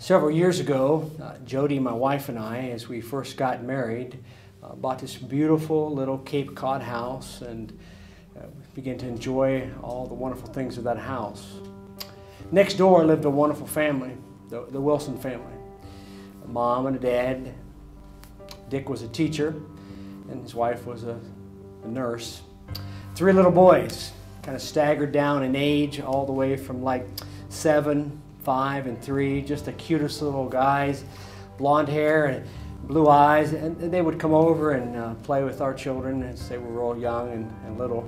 Several years ago, Jody, my wife, and I, as we first got married, bought this beautiful little Cape Cod house and began to enjoy all the wonderful things of that house. Next door lived a wonderful family, the Wilson family. A mom and a dad. Dick was a teacher, and his wife was a nurse. 3 little boys, kind of staggered down in age, all the way from like 7, 5, and 3, just the cutest little guys, blonde hair and blue eyes, and they would come over and play with our children as they were all young and little.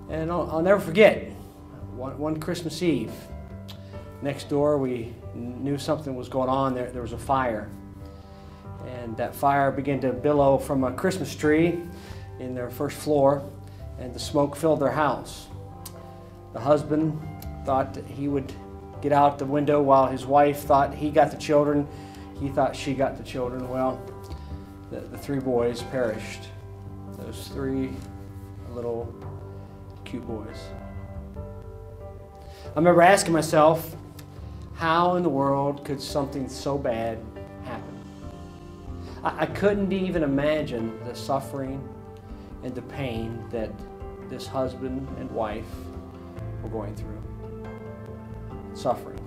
And I'll never forget, one Christmas Eve, next door we knew something was going on. There was a fire, and that fire began to billow from a Christmas tree in their first floor, and the smoke filled their house. The husband thought that he would get out the window while his wife thought he got the children. He thought she got the children. Well, the 3 boys perished. Those 3 little cute boys. I remember asking myself, how in the world could something so bad happen? I couldn't even imagine the suffering and the pain that this husband and wife were going through. Suffering.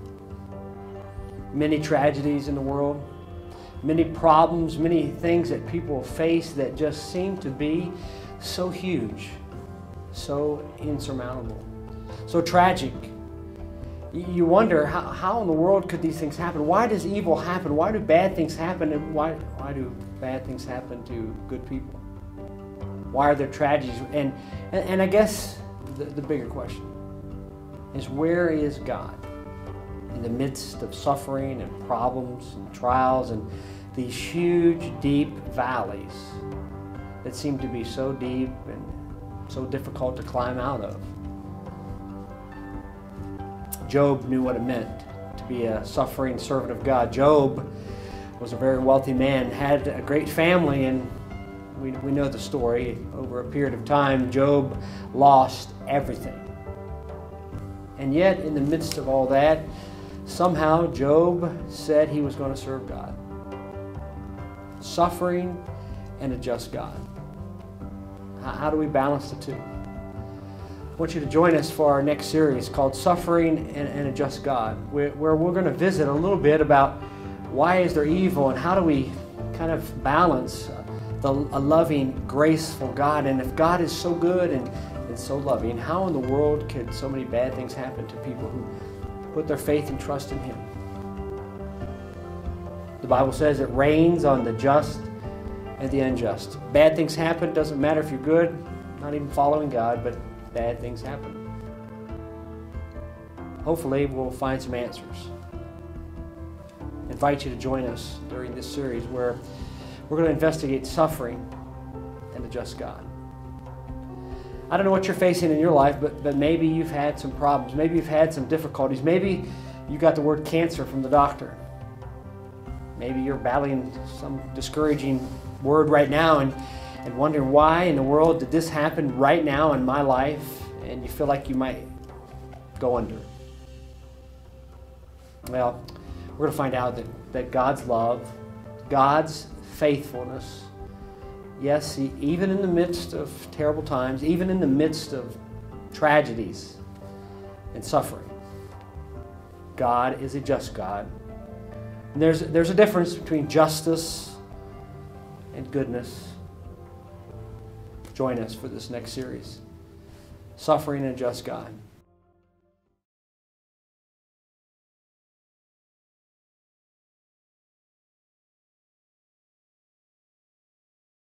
Many tragedies in the world, many problems, many things that people face that just seem to be so huge, so insurmountable, so tragic. You wonder, how in the world could these things happen? Why does evil happen? Why do bad things happen? And why do bad things happen to good people? Why are there tragedies? And I guess the bigger question is, where is God in the midst of suffering and problems and trials and these huge, deep valleys that seem to be so deep and so difficult to climb out of? Job knew what it meant to be a suffering servant of God. Job was a very wealthy man, had a great family, and we know the story. Over a period of time, Job lost everything. And yet, in the midst of all that, somehow Job said he was going to serve God. Suffering and a just God. How do we balance the two? I want you to join us for our next series called Suffering and a Just God, where we're going to visit a little bit about why is there evil and how do we kind of balance a loving, graceful God. And if God is so good and so loving, how in the world could so many bad things happen to people who put their faith and trust in Him? The Bible says it rains on the just and the unjust. Bad things happen. Doesn't matter if you're good, not even following God, but bad things happen. Hopefully we'll find some answers. I invite you to join us during this series where we're going to investigate suffering and a just God. I don't know what you're facing in your life, but maybe you've had some problems. Maybe you've had some difficulties. Maybe you got the word cancer from the doctor. Maybe you're battling some discouraging word right now and wondering, why in the world did this happen right now in my life? And you feel like you might go under. Well, we're going to find out that God's love, God's faithfulness, yes, even in the midst of terrible times, even in the midst of tragedies and suffering, God is a just God. And there's a difference between justice and goodness. Join us for this next series, Suffering and a Just God.